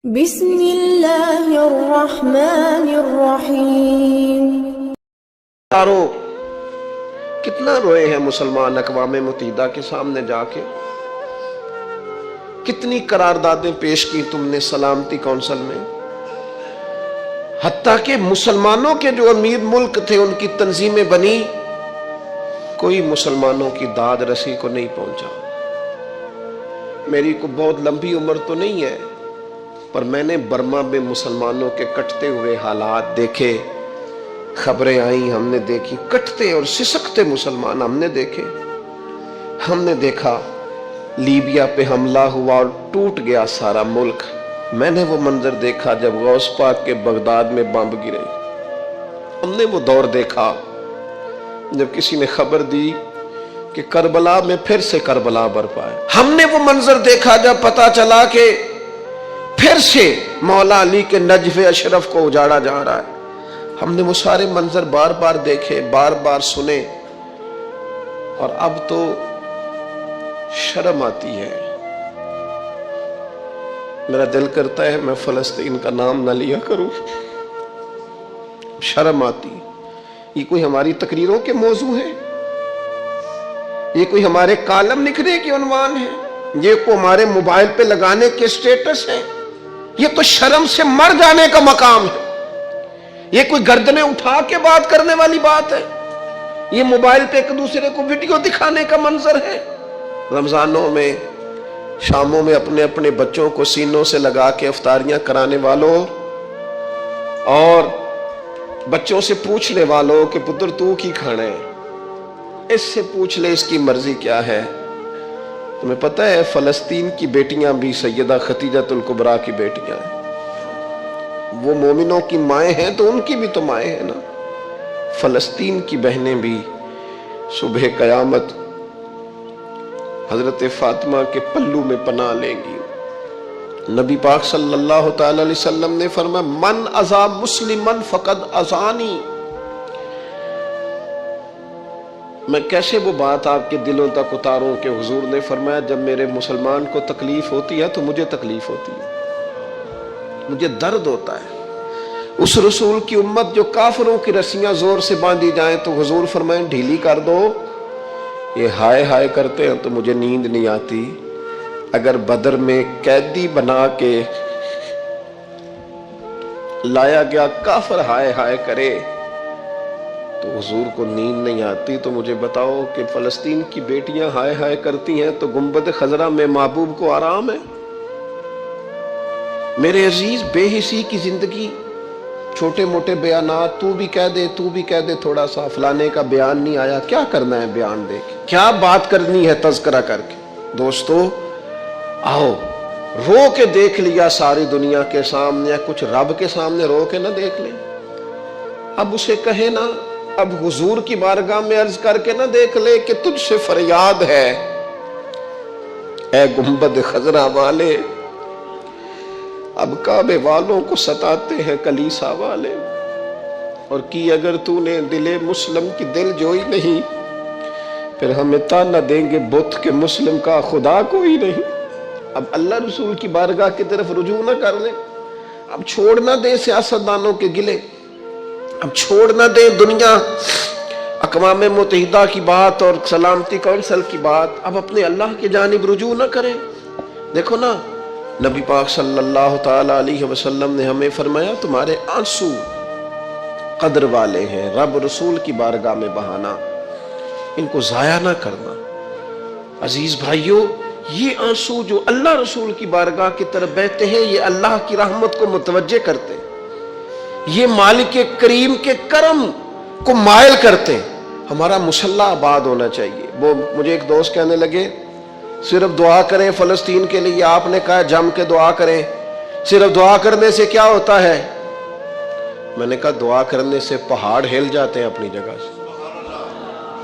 بسم اللہ الرحمن الرحیم۔ یارو کتنا روئے ہیں مسلمان اقوام متحدہ کے سامنے جا کے، کتنی قراردادیں پیش کی تم نے سلامتی کونسل میں، حتیٰ کہ مسلمانوں کے جو امیر ملک تھے ان کی تنظیمیں بنی، کوئی مسلمانوں کی داد رسی کو نہیں پہنچا۔ میری کو بہت لمبی عمر تو نہیں ہے، پر میں نے برما میں مسلمانوں کے کٹتے ہوئے حالات دیکھے، خبریں آئیں، ہم نے دیکھی، کٹتے اور سسکتے مسلمان ہم نے دیکھے۔ ہم نے دیکھا لیبیا پہ حملہ ہوا اور ٹوٹ گیا سارا ملک۔ میں نے وہ منظر دیکھا جب غوث پاک کے بغداد میں بمب گرے۔ ہم نے وہ دور دیکھا جب کسی نے خبر دی کہ کربلا میں پھر سے کربلا برپا ہے۔ ہم نے وہ منظر دیکھا جب پتا چلا کہ پھر سے مولا علی کے نجف اشرف کو اجاڑا جا رہا ہے۔ ہم نے وہ سارے منظر بار بار دیکھے، بار بار سنے، اور اب تو شرم آتی ہے۔ میرا دل کرتا ہے میں فلسطین کا نام نہ لیا کروں، شرم آتی۔ یہ کوئی ہماری تقریروں کے موضوع ہیں؟ یہ کوئی ہمارے کالم لکھنے کے عنوان ہیں؟ یہ کوئی ہمارے موبائل پہ لگانے کے سٹیٹس ہیں؟ یہ تو شرم سے مر جانے کا مقام ہے۔ یہ کوئی گردنیں اٹھا کے بات کرنے والی بات ہے؟ یہ موبائل پہ ایک دوسرے کو ویڈیو دکھانے کا منظر ہے؟ رمضانوں میں، شاموں میں اپنے اپنے بچوں کو سینوں سے لگا کے افطاریاں کرانے والوں اور بچوں سے پوچھنے والوں کہ پتر تو کی کھانا ہے، اس سے پوچھ لے اس کی مرضی کیا ہے۔ تمہیں پتہ ہے فلسطین کی بیٹیاں بھی سیدہ خدیجۃ الکبریٰ کی بیٹیاں ہیں، وہ مومنوں کی مائیں ہیں تو ان کی بھی تو مائیں ہیں نا۔ فلسطین کی بہنیں بھی صبح قیامت حضرت فاطمہ کے پلو میں پناہ لیں گی۔ نبی پاک صلی اللہ تعالی علیہ وسلم نے فرمایا من اذا مسلمن فقد اذانی۔ میں کیسے وہ بات آپ کے دلوں تک اتاروں کہ حضور نے فرمایا جب میرے مسلمان کو تکلیف ہوتی ہے تو مجھے تکلیف ہوتی ہے، مجھے درد ہوتا ہے۔ اس رسول کی امت جو کافروں کی رسیاں زور سے باندھی جائیں تو حضور فرمائیں ڈھیلی کر دو، یہ ہائے ہائے کرتے ہیں تو مجھے نیند نہیں آتی۔ اگر بدر میں قیدی بنا کے لایا گیا کافر ہائے ہائے کرے تو حضور کو نیند نہیں آتی، تو مجھے بتاؤ کہ فلسطین کی بیٹیاں ہائے ہائے کرتی ہیں تو گنبد خضرا میں محبوب کو آرام ہے؟ میرے عزیز، بے حسی کی زندگی، چھوٹے موٹے بیانات، تو بھی کہہ دے تھوڑا سا فلانے کا بیان نہیں آیا، کیا کرنا ہے بیان دے کے؟ کیا بات کرنی ہے تذکرہ کر کے؟ دوستو آؤ، رو کے دیکھ لیا ساری دنیا کے سامنے، کچھ رب کے سامنے رو کے نہ دیکھ لیں؟ اب اسے کہے نا، اب حضور کی بارگاہ میں عرض کر کے نہ دیکھ لے کہ تجھ سے فریاد ہے اے گنبد خضرا والے، اب کعبے والوں کو ستاتے ہیں کلیسا والے، اور کی اگر تو نے دل مسلم کی دل جوئی نہیں، پھر ہمیں تانا دیں گے بت کہ مسلم کا خدا کوئی نہیں۔ اب اللہ رسول کی بارگاہ کی طرف رجوع نہ کر لیں، اب چھوڑ نہ دیں سیاستدانوں کے گلے، اب چھوڑ نہ دیں دنیا اقوام متحدہ کی بات اور سلامتی کونسل کی بات، اب اپنے اللہ کی جانب رجوع نہ کریں۔ دیکھو نا، نبی پاک صلی اللہ تعالی علیہ وسلم نے ہمیں فرمایا تمہارے آنسو قدر والے ہیں، رب رسول کی بارگاہ میں بہانا، ان کو ضائع نہ کرنا۔ عزیز بھائیو، یہ آنسو جو اللہ رسول کی بارگاہ کی طرف بہتے ہیں یہ اللہ کی رحمت کو متوجہ کرتے ہیں، یہ مالک کریم کے کرم کو مائل کرتے ہیں۔ ہمارا مسلح آباد ہونا چاہیے۔ وہ مجھے ایک دوست کہنے لگے صرف دعا کریں فلسطین کے لیے، آپ نے کہا جم کے دعا کریں، صرف دعا کرنے سے کیا ہوتا ہے؟ میں نے کہا دعا کرنے سے پہاڑ ہل جاتے ہیں اپنی جگہ سے۔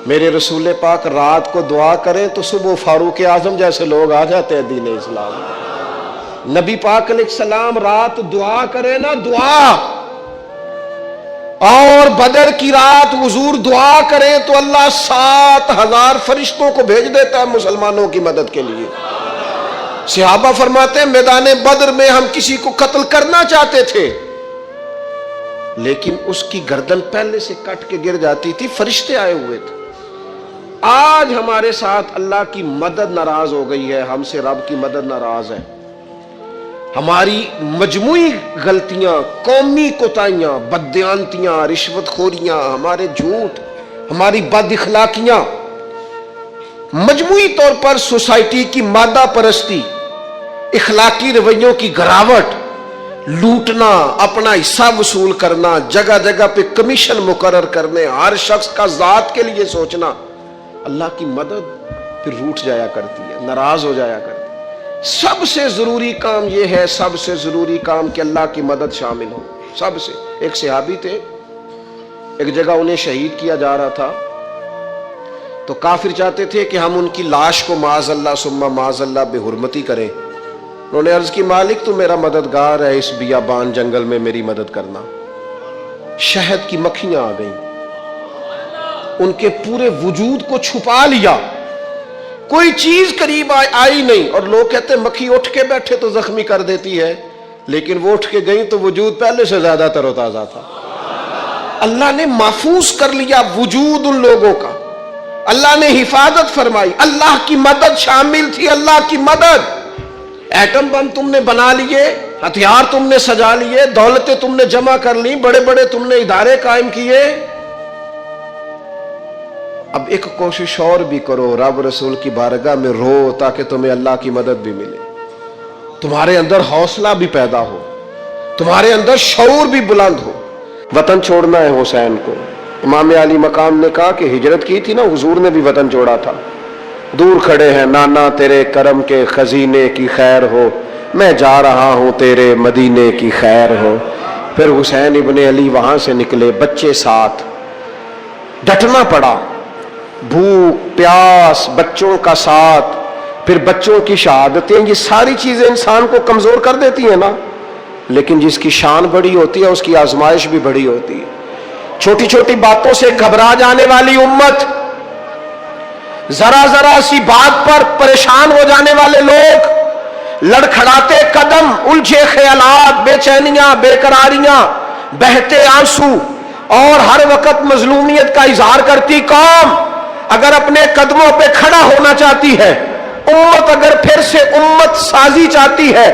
میرے رسول پاک رات کو دعا کریں تو صبح فاروق اعظم جیسے لوگ آ جاتے ہیں دین اسلام۔ نبی پاک علیہ السلام رات دعا کریں نا، دعا، اور بدر کی رات حضور دعا کریں تو اللہ 7,000 فرشتوں کو بھیج دیتا ہے مسلمانوں کی مدد کے لیے۔ صحابہ فرماتے ہیں میدان بدر میں ہم کسی کو قتل کرنا چاہتے تھے لیکن اس کی گردن پہلے سے کٹ کے گر جاتی تھی، فرشتے آئے ہوئے تھے۔ آج ہمارے ساتھ اللہ کی مدد ناراض ہو گئی ہے، ہم سے رب کی مدد ناراض ہے۔ ہماری مجموعی غلطیاں، قومی کوتاہیاں، بددیانتیاں، رشوت خوریاں، ہمارے جھوٹ، ہماری بد اخلاقیاں، مجموعی طور پر سوسائٹی کی مادہ پرستی، اخلاقی رویوں کی گراوٹ، لوٹنا، اپنا حصہ وصول کرنا، جگہ جگہ پہ کمیشن مقرر کرنے، ہر شخص کا ذات کے لیے سوچنا، اللہ کی مدد پھر روٹ جایا کرتی ہے، ناراض ہو جایا کرتی ہے۔ سب سے ضروری کام یہ ہے، سب سے ضروری کام کہ اللہ کی مدد شامل ہو۔ سب سے ایک صحابی تھے، ایک جگہ انہیں شہید کیا جا رہا تھا، تو کافر چاہتے تھے کہ ہم ان کی لاش کو معاذ اللہ ثم معاذ اللہ بے حرمتی کریں۔ انہوں نے عرض کی مالک تو میرا مددگار ہے، اس بیابان جنگل میں میری مدد کرنا۔ شہد کی مکھیاں آ گئیں، ان کے پورے وجود کو چھپا لیا، کوئی چیز قریب آئی نہیں، اور لوگ کہتے ہیں مکھی اٹھ کے بیٹھے تو زخمی کر دیتی ہے، لیکن وہ اٹھ کے گئیں تو وجود پہلے سے زیادہ تر و تازہ تھا۔ اللہ نے محفوظ کر لیا وجود ان لوگوں کا، اللہ نے حفاظت فرمائی، اللہ کی مدد شامل تھی، اللہ کی مدد۔ ایٹم بم تم نے بنا لیے، ہتھیار تم نے سجا لیے، دولتیں تم نے جمع کر لی، بڑے بڑے تم نے ادارے قائم کیے، اب ایک کوشش اور بھی کرو، رب رسول کی بارگاہ میں رو تاکہ تمہیں اللہ کی مدد بھی ملے، تمہارے اندر حوصلہ بھی پیدا ہو، تمہارے اندر شعور بھی بلند ہو۔ وطن چھوڑنا ہے حسین کو، امام علی مقام نے کہا کہ ہجرت کی تھی نا، حضور نے بھی وطن چھوڑا تھا۔ دور کھڑے ہیں نانا تیرے کرم کے خزینے کی خیر ہو، میں جا رہا ہوں تیرے مدینے کی خیر ہو۔ پھر حسین ابن علی وہاں سے نکلے، بچے ساتھ، ڈٹنا پڑا، بھوک پیاس، بچوں کا ساتھ، پھر بچوں کی شہادتیں، یہ ساری چیزیں انسان کو کمزور کر دیتی ہیں نا، لیکن جس کی شان بڑی ہوتی ہے اس کی آزمائش بھی بڑی ہوتی ہے۔ چھوٹی چھوٹی باتوں سے گھبرا جانے والی امت، ذرا ذرا سی بات پر پریشان ہو جانے والے لوگ، لڑکھڑاتے قدم، الجھے خیالات، بے چینیاں، بے قراریاں، بہتے آنسو، اور ہر وقت مظلومیت کا اظہار کرتی قوم اگر اپنے قدموں پہ کھڑا ہونا چاہتی ہے، امت اگر پھر سے امت سازی چاہتی ہے،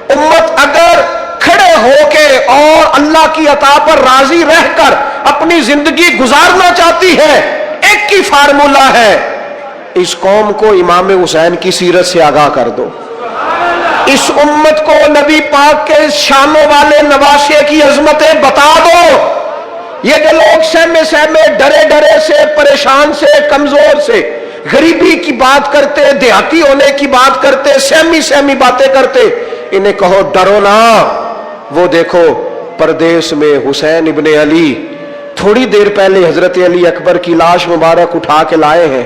امت اگر کھڑے ہو کے اور اللہ کی عطا پر راضی رہ کر اپنی زندگی گزارنا چاہتی ہے، ایک ہی فارمولہ ہے، اس قوم کو امام حسین کی سیرت سے آگاہ کر دو، اس امت کو نبی پاک کے شانوں والے نواسے کی عظمتیں بتا دو۔ یہ جو لوگ سہمے سہمے، ڈرے ڈرے سے، پریشان سے، کمزور سے، غریبی کی بات کرتے، دیہاتی ہونے کی بات کرتے، سہمی سہمی باتیں کرتے، انہیں کہو ڈرو نہ، وہ دیکھو پردیس میں حسین ابن علی تھوڑی دیر پہلے حضرت علی اکبر کی لاش مبارک اٹھا کے لائے ہیں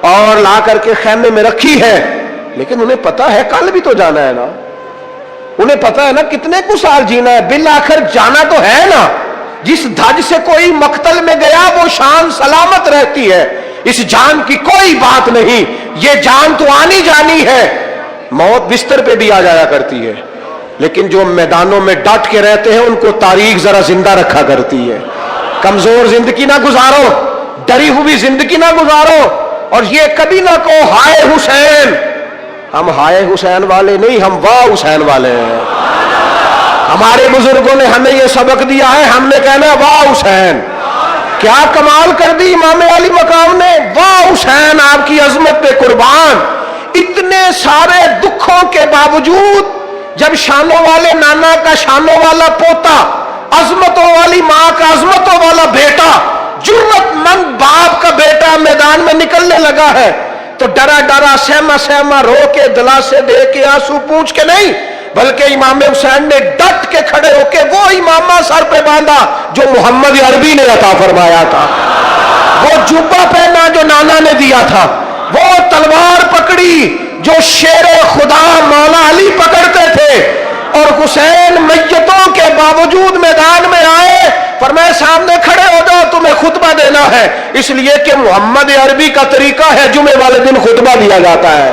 اور لا کر کے خیمے میں رکھی ہے، لیکن انہیں پتا ہے کل بھی تو جانا ہے نا، انہیں پتا ہے نا کتنے کو سال جینا ہے، بالآخر جانا تو ہے نا۔ جس دھج سے کوئی مقتل میں گیا وہ شان سلامت رہتی ہے، اس جان کی کوئی بات نہیں، یہ جان تو آنی جانی ہے، موت بستر پہ بھی آ جایا کرتی ہے، لیکن جو میدانوں میں ڈٹ کے رہتے ہیں ان کو تاریخ ذرا زندہ رکھا کرتی ہے۔ کمزور زندگی نہ گزارو، ڈری ہوئی زندگی نہ گزارو، اور یہ کبھی نہ کہو ہائے حسین، ہم ہائے حسین والے نہیں، ہم واہ حسین والے ہیں۔ ہمارے بزرگوں نے ہمیں یہ سبق دیا ہے، ہم نے کہنا واہ حسین، کیا کمال کر دی امام علی مقام نے، واہ حسین آپ کی عظمت پہ قربان۔ اتنے سارے دکھوں کے باوجود جب شانوں والے نانا کا شانوں والا پوتا، عظمتوں والی ماں کا عظمتوں والا بیٹا، جرت مند باپ کا بیٹا میدان میں نکلنے لگا ہے تو ڈرا ڈرا، سہما سہما، رو کے، دلاسے دے کے، آنسو پوچھ کے نہیں، بلکہ امام حسین نے ڈٹ کے کھڑے ہو کے وہ امامہ سر پہ باندھا جو محمد عربی نے عطا فرمایا تھا، وہ جبہ پہنا جو نانا نے دیا تھا، وہ تلوار پکڑی جو شیر خدا مولا علی پکڑتے تھے، اور حسین میتوں کے باوجود میدان میں آئے، فرمایا سامنے کھڑے ہو جاؤ، تمہیں خطبہ دینا ہے، اس لیے کہ محمد عربی کا طریقہ ہے جمعے والے دن خطبہ دیا جاتا ہے۔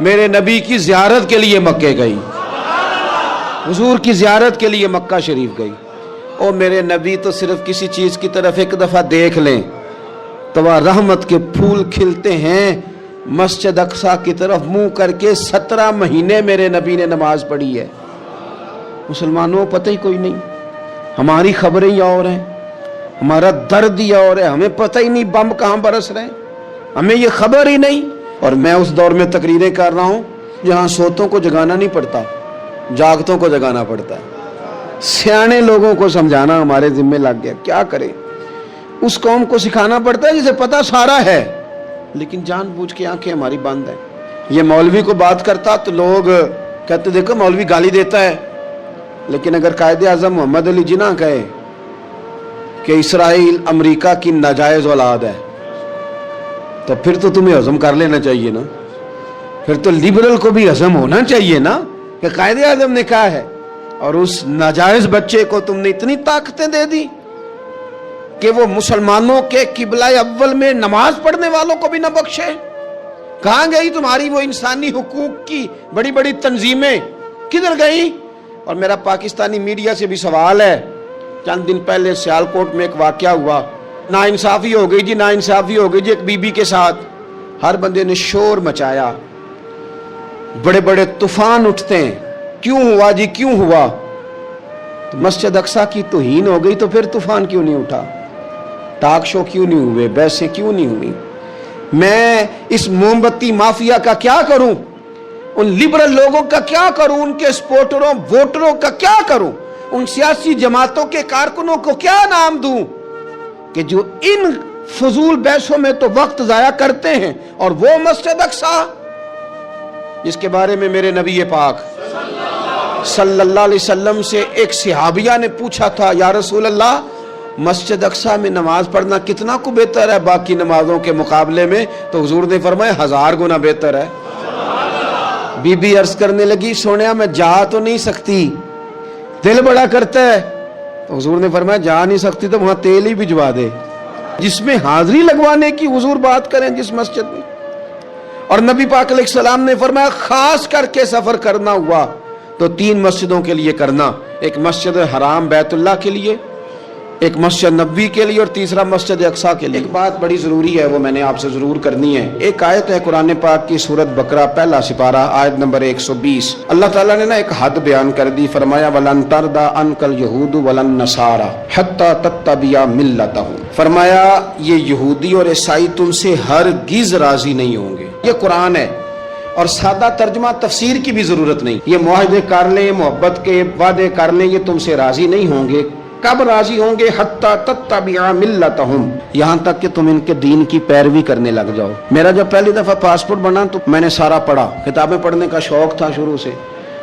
میرے نبی کی زیارت کے لیے مکے گئی، حضور کی زیارت کے لیے مکہ شریف گئی۔ اور میرے نبی تو صرف کسی چیز کی طرف ایک دفعہ دیکھ لیں تو وہ رحمت کے پھول کھلتے ہیں۔ مسجد اقصی کی طرف منہ کر کے 17 مہینے میرے نبی نے نماز پڑھی ہے۔ مسلمانوں پتہ ہی کوئی نہیں، ہماری خبریں ہی اور ہیں، ہمارا درد ہی اور ہے، ہمیں پتہ ہی نہیں بم کہاں برس رہے ہیں، ہمیں یہ خبر ہی نہیں۔ اور میں اس دور میں تقریریں کر رہا ہوں جہاں سوتوں کو جگانا نہیں پڑتا، جاگتوں کو جگانا پڑتا ہے۔ سیانے لوگوں کو سمجھانا ہمارے ذمہ لگ گیا، کیا کریں؟ اس قوم کو سکھانا پڑتا ہے جسے پتہ سارا ہے، لیکن جان بوجھ کے آنکھیں ہماری بند ہیں۔ یہ مولوی کو بات کرتا تو لوگ کہتے دیکھو مولوی گالی دیتا ہے، لیکن اگر قائد اعظم محمد علی جناح کہے کہ اسرائیل امریکہ کی ناجائز اولاد ہے تو پھر تو تمہیں ہضم کر لینا چاہیے نا، پھر تو لبرل کو بھی ہضم ہونا چاہیے نا کہ قائد اعظم نے کہا ہے، اور اس ناجائز بچے کو تم نے اتنی طاقتیں دے دی کہ وہ مسلمانوں کے قبلہ اول میں نماز پڑھنے والوں کو بھی نہ بخشے۔ کہاں گئی تمہاری وہ انسانی حقوق کی بڑی بڑی تنظیمیں، کدھر گئی؟ اور میرا پاکستانی میڈیا سے بھی سوال ہے، چند دن پہلے سیالکوٹ میں ایک واقعہ ہوا، ناانصافی ہو گئی جی، ناانصافی ہو گئی جی ایک بی بی کے ساتھ۔ ہر بندے نے شور مچایا، بڑے بڑے طوفان اٹھتے ہیں، کیوں ہوا جی کیوں ہوا؟ تو مسجد اقصی کی توہین ہو گئی تو پھر طوفان کیوں نہیں اٹھا؟ ٹاک شو کیوں نہیں ہوئے؟ بحثیں کیوں نہیں ہوئی؟ میں اس موم بتی مافیا کا کیا کروں؟ ان لبرل لوگوں کا کیا کروں؟ ان کے سپورٹروں ووٹروں کا کیا کروں؟ ان سیاسی جماعتوں کے کارکنوں کو کیا نام دوں کہ جو ان فضول بحثوں میں تو وقت ضائع کرتے ہیں، اور وہ مسجد اقصی جس کے بارے میں میرے نبی پاک صلی اللہ علیہ وسلم سے ایک صحابیہ نے پوچھا تھا، یا رسول اللہ مسجد اقصی میں نماز پڑھنا کتنا کو بہتر ہے باقی نمازوں کے مقابلے میں؟ تو حضور نے فرمایا 1000 گنا بہتر ہے۔ بی بی عرض کرنے لگی، سونیا میں جا تو نہیں سکتی، دل بڑا کرتا ہے۔ تو حضور نے فرمایا جا نہیں سکتی تو وہاں تیل ہی بھجوا دے، جس میں حاضری لگوانے کی حضور بات کریں جس مسجد میں۔ اور نبی پاک علیہ السلام نے فرمایا خاص کر کے سفر کرنا ہوا تو 3 مسجدوں کے لیے کرنا، ایک مسجد حرام بیت اللہ کے لیے، ایک مسجد نبوی کے لیے، اور تیسرا مسجد اقصی کے لیے۔ ایک بات بڑی ضروری ہے، وہ میں نے آپ سے ضرور کرنی ہے۔ ایک آیت ہے قرآن پاک کی سورۃ بقرہ پہلا سپارہ آیت نمبر 120۔ اللہ تعالیٰ نے نا ایک حد بیان کر دی، فرمایا وَلَن تَرْضَىٰ عَنْكَ الْيَهُودُ وَلَا النَّصَارَىٰ حَتَّىٰ تَتَّبِعَ مِلَّتَهُمْ۔ فرمایا یہ یہودی اور عیسائی تم سے ہرگز راضی نہیں ہوں گے۔ یہ قرآن ہے، اور سادہ ترجمہ تفسیر کی بھی ضرورت نہیں۔ یہ معاہدے کر لیں، محبت کے وعدے کر لیں، یہ تم سے راضی نہیں ہوں گے۔ کب راضی ہوں گے؟ حتی تتبع ملتہم، یہاں تک کہ تم ان کے دین کی پیروی کرنے لگ جاؤ۔ میرا جب پہلی دفعہ پاسپورٹ بنا تو میں نے سارا پڑھا، کتابیں پڑھنے کا شوق تھا شروع سے۔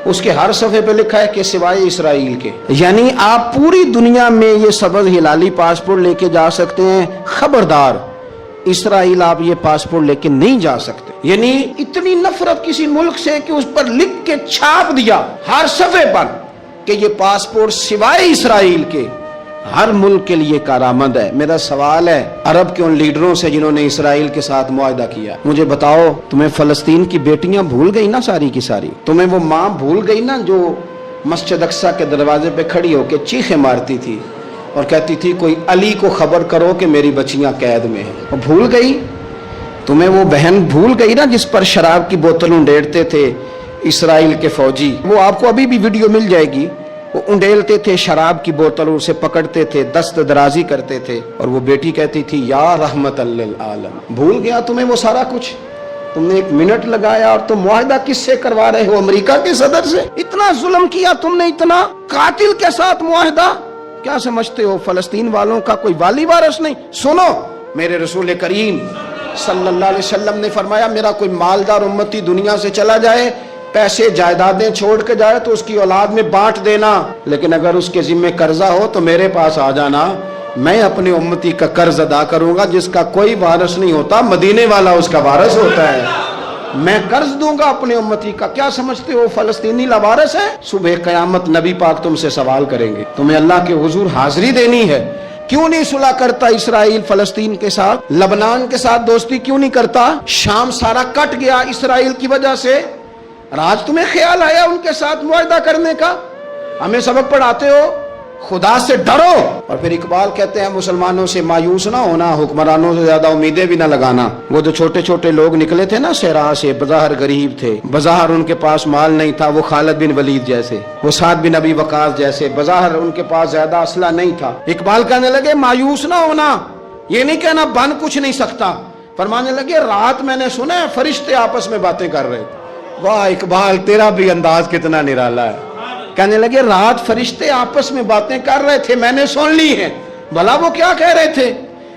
اس کے ہر صفحے پہ لکھا ہے کہ سوائے اسرائیل کے، یعنی آپ پوری دنیا میں یہ سبز ہلالی پاسپورٹ لے کے جا سکتے ہیں، خبردار اسرائیل آپ یہ پاسپورٹ لے کے نہیں جا سکتے۔ یعنی اتنی نفرت کسی ملک سے کہ اس پر لکھ کے چھاپ دیا ہر صفحے پر کہ یہ پاسپورٹ سوائے اسرائیل کے ہر ملک کے لیے کارآمد ہے۔ میرا سوال ہے عرب کے ان لیڈروں سے جنہوں نے اسرائیل کے ساتھ معاہدہ کیا، مجھے بتاؤ تمہیں فلسطین کی بیٹیاں بھول گئی نا ساری کی ساری؟ تمہیں وہ ماں بھول گئی نا جو مسجد اقصی کے دروازے پہ کھڑی ہو کے چیخیں مارتی تھی اور کہتی تھی کوئی علی کو خبر کرو کہ میری بچیاں قید میں ہیں؟ وہ بھول گئی؟ تمہیں وہ بہن بھول گئی نا جس پر شراب کی بوتل انڈیلتے تھے اسرائیل کے فوجی؟ وہ آپ کو ابھی بھی ویڈیو مل جائے گی، وہ انڈیلتے تھے شراب کی بوتل، اسے پکڑتے تھے، دست درازی کرتے تھے، اور وہ بیٹی کہتی تھی یا رحمت للعالم۔ بھول گیا تمہیں وہ سارا کچھ؟ تم نے 1 منٹ لگایا اور تم معاہدہ کس سے کروا رہے ہو؟ امریکہ کے صدر سے؟ اتنا ظلم کیا تم نے، اتنا قاتل کے ساتھ معاہدہ؟ کیا سمجھتے ہو فلسطین والوں کا کوئی والی وارث نہیں؟ سنو، میرے رسول کریم صلی اللہ علیہ وسلم نے فرمایا میرا کوئی مالدار امتی دنیا سے چلا جائے، پیسے جائیدادیں چھوڑ کے جائے تو اس کی اولاد میں بانٹ دینا، لیکن اگر اس کے ذمہ قرضہ ہو تو میرے پاس آ جانا، میں اپنے امتی کا قرض ادا کروں گا۔ جس کا کوئی وارث نہیں ہوتا مدینے والا اس کا وارث ہوتا ہے، میں قرض دوں گا اپنے امتی کا۔ کیا سمجھتے ہو فلسطینی لاوارث ہے؟ صبح قیامت نبی پاک تم سے سوال کریں گے، تمہیں اللہ کے حضور حاضری دینی ہے، کیوں نہیں صلح کرتا اسرائیل فلسطین کے ساتھ؟ لبنان کے ساتھ دوستی کیوں نہیں کرتا؟ شام سارا کٹ گیا اسرائیل کی وجہ سے، اور آج تمہیں خیال آیا ان کے ساتھ معاہدہ کرنے کا؟ ہمیں سبق پڑھاتے ہو، خدا سے ڈرو۔ اور پھر اقبال کہتے ہیں مسلمانوں سے مایوس نہ ہونا، حکمرانوں سے زیادہ امیدیں بھی نہ لگانا۔ وہ جو چھوٹے چھوٹے لوگ نکلے تھے نا صحرا سے، بظاہر غریب تھے، بظاہر ان کے پاس مال نہیں تھا، وہ خالد بن ولید جیسے، وہ سعد بن ابی وقاص جیسے، بظاہر ان کے پاس زیادہ اسلحہ نہیں تھا۔ اقبال کہنے لگے مایوس نہ ہونا، یہ نہیں کہنا بن کچھ نہیں سکتا، فرمانے لگے رات میں نے سنا ہے فرشتے آپس میں باتیں کر رہے تھے۔ واہ اقبال، تیرا بھی انداز کتنا نرالا ہے۔ کہنے لگے رات فرشتے آپس میں باتیں کر رہے تھے، میں نے سن لی ہیں۔ بھلا وہ کیا کہہ رہے تھے؟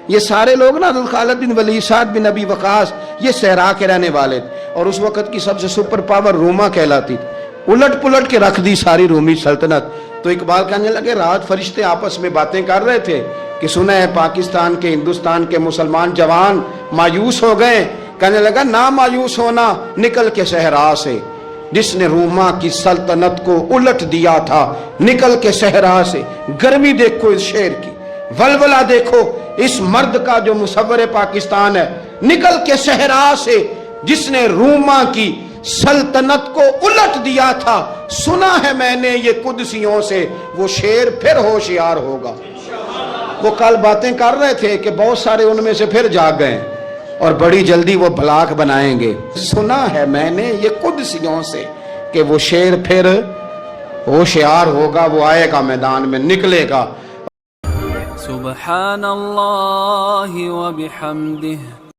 یہ سارے لوگ نا خالد بن ولید، سعد بن ابی وقاص، یہ صحرا کے رہنے والے تھے، اور اس وقت کی سب سے سپر پاور روما کہلاتی تھی، الٹ پلٹ کے رکھ دی ساری رومی سلطنت۔ تو اقبال کہنے لگے رات فرشتے آپس میں باتیں کر رہے تھے کہ سنا ہے پاکستان کے، ہندوستان کے مسلمان جوان مایوس ہو گئے۔ کہنے لگا نہ مایوس ہونا، نکل کے صحرا سے، جس نے روما کی سلطنت کو الٹ دیا تھا، نکل کے صحرا سے۔ گرمی دیکھو اس شعر کی، ولولہ دیکھو اس مرد کا جو مصور پاکستان ہے، نکل کے صحرا سے جس نے روما کی سلطنت کو الٹ دیا تھا، سنا ہے میں نے یہ قدسیوں سے، وہ شیر پھر ہوشیار ہوگا۔ وہ کل باتیں کر رہے تھے کہ بہت سارے ان میں سے پھر جاگ گئے اور بڑی جلدی وہ بلاک بنائیں گے۔ سنا ہے میں نے یہ قدسیوں سے کہ وہ شیر پھر ہوشیار ہوگا، وہ آئے گا میدان میں، نکلے گا۔ سبحان اللہ و بحمدہ